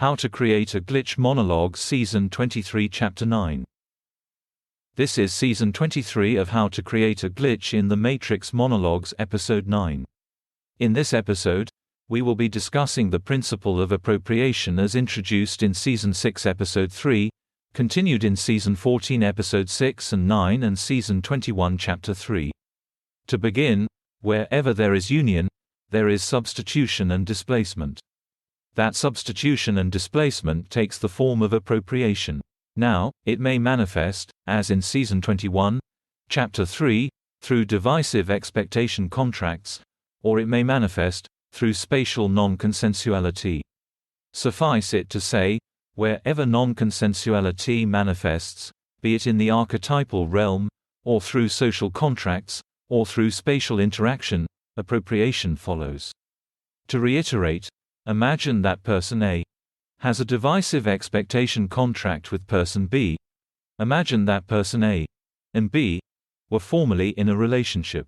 How to Create a Glitch Monologues Season 23 Chapter 9. This is Season 23 of How to Create a Glitch in the Matrix Monologues Episode 9. In this episode, we will be discussing the principle of appropriation as introduced in Season 6 Episode 3, continued in Season 14 Episode 6 and 9 and Season 21 Chapter 3. To begin, wherever there is union, there is substitution and displacement. That substitution and displacement takes the form of appropriation. Now, it may manifest, as in Season 21, Chapter 3, through divisive expectation contracts, or it may manifest through spatial non-consensuality. Suffice it to say, wherever non-consensuality manifests, be it in the archetypal realm, or through social contracts, or through spatial interaction, appropriation follows. To reiterate, imagine that person A has a divisive expectation contract with person B. Imagine that person A and B were formerly in a relationship.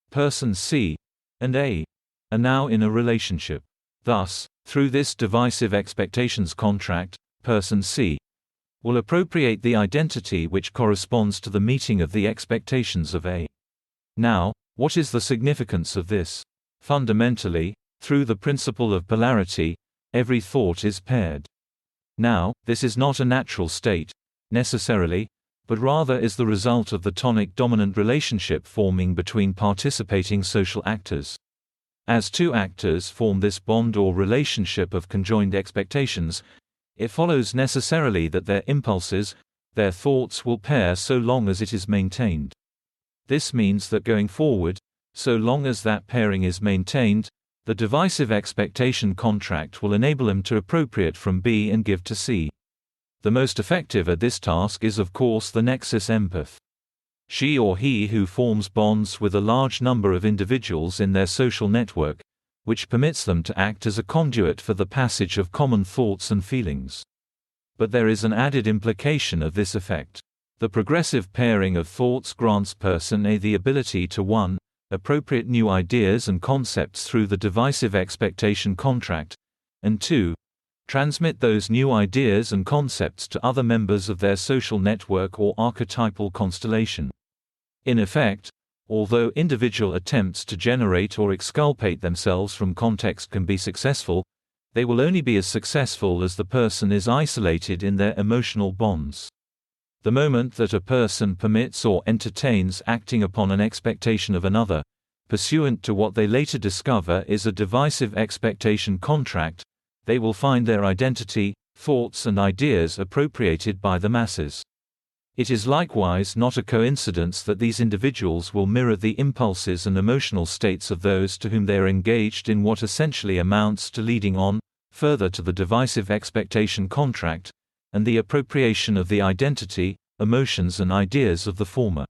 Person C and A are now in a relationship. Thus, through this divisive expectations contract, person C will appropriate the identity which corresponds to the meeting of the expectations of A. Now, what is the significance of this? Fundamentally, through the principle of polarity, every thought is paired. Now, this is not a natural state, necessarily, but rather is the result of the tonic-dominant relationship forming between participating social actors. As two actors form this bond or relationship of conjoined expectations, it follows necessarily that their impulses, their thoughts will pair so long as it is maintained. This means that going forward, so long as that pairing is maintained, the divisive expectation contract will enable him to appropriate from B and give to C. The most effective at this task is of course the nexus empath. She or he who forms bonds with a large number of individuals in their social network, which permits them to act as a conduit for the passage of common thoughts and feelings. But there is an added implication of this effect. The progressive pairing of thoughts grants person A the ability to 1. Appropriate new ideas and concepts through the divisive expectation contract, and 2. Transmit those new ideas and concepts to other members of their social network or archetypal constellation. In effect, although individual attempts to generate or exculpate themselves from context can be successful, they will only be as successful as the person is isolated in their emotional bonds. The moment that a person permits or entertains acting upon an expectation of another, pursuant to what they later discover is a divisive expectation contract, they will find their identity, thoughts and ideas appropriated by the masses. It is likewise not a coincidence that these individuals will mirror the impulses and emotional states of those to whom they are engaged in what essentially amounts to leading on, further to the divisive expectation contract, and the appropriation of the identity, emotions and ideas of the former.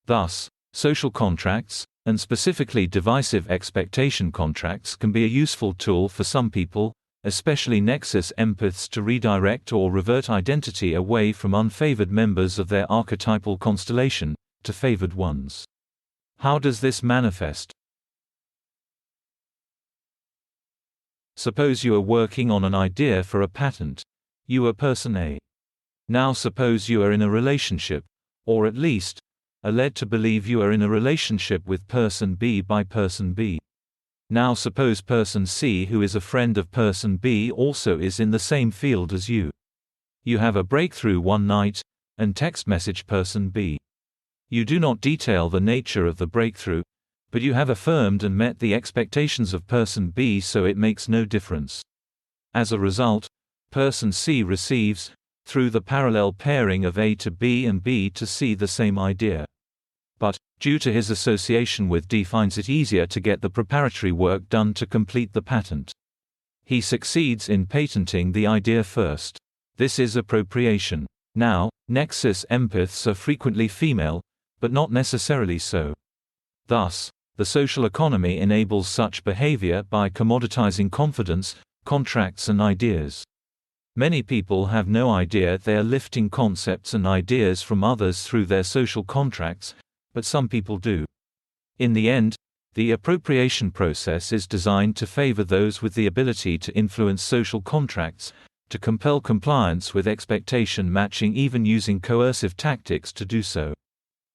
Thus, social contracts, and specifically divisive expectation contracts can be a useful tool for some people, especially nexus empaths, to redirect or revert identity away from unfavored members of their archetypal constellation, to favored ones. How does this manifest? Suppose you are working on an idea for a patent. You are person A. Now suppose you are in a relationship, or at least, are led to believe you are in a relationship with person B by person B. Now suppose person C, who is a friend of person B, also is in the same field as you. You have a breakthrough one night, and text message person B. You do not detail the nature of the breakthrough, but you have affirmed and met the expectations of person B, so it makes no difference. As a result, person C receives, through the parallel pairing of A to B and B to C, the same idea. But, due to his association with D, finds it easier to get the preparatory work done to complete the patent. He succeeds in patenting the idea first. This is appropriation. Now, nexus empaths are frequently female, but not necessarily so. Thus, the social economy enables such behavior by commoditizing confidence, contracts and ideas. Many people have no idea they are lifting concepts and ideas from others through their social contracts, but some people do. In the end, the appropriation process is designed to favor those with the ability to influence social contracts, to compel compliance with expectation matching, even using coercive tactics to do so.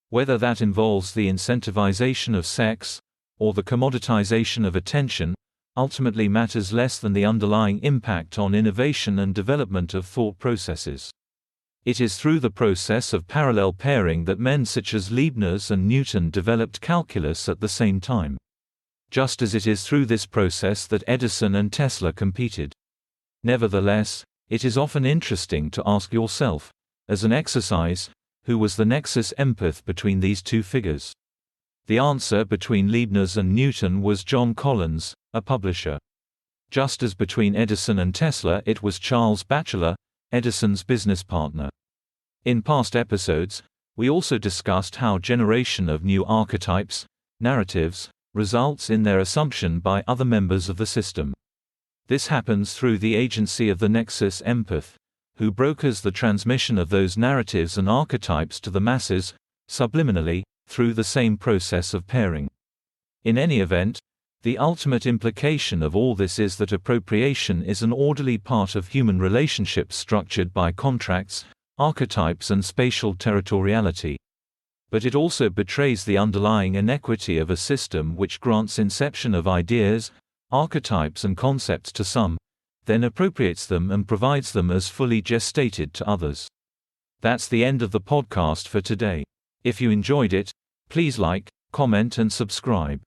Whether that involves the incentivization of sex, or the commoditization of attention, ultimately matters less than the underlying impact on innovation and development of thought processes. It is through the process of parallel pairing that men such as Leibniz and Newton developed calculus at the same time. Just as it is through this process that Edison and Tesla competed. Nevertheless, it is often interesting to ask yourself, as an exercise, who was the nexus empath between these two figures? The answer between Leibniz and Newton was John Collins, a publisher. Just as between Edison and Tesla it was Charles Batchelor, Edison's business partner. In past episodes, we also discussed how generation of new archetypes, narratives, results in their assumption by other members of the system. This happens through the agency of the nexus empath, who brokers the transmission of those narratives and archetypes to the masses, subliminally, through the same process of pairing. In any event, the ultimate implication of all this is that appropriation is an orderly part of human relationships structured by contracts, archetypes and spatial territoriality. But it also betrays the underlying inequity of a system which grants inception of ideas, archetypes and concepts to some, then appropriates them and provides them as fully gestated to others. That's the end of the podcast for today. If you enjoyed it, please like, comment and subscribe.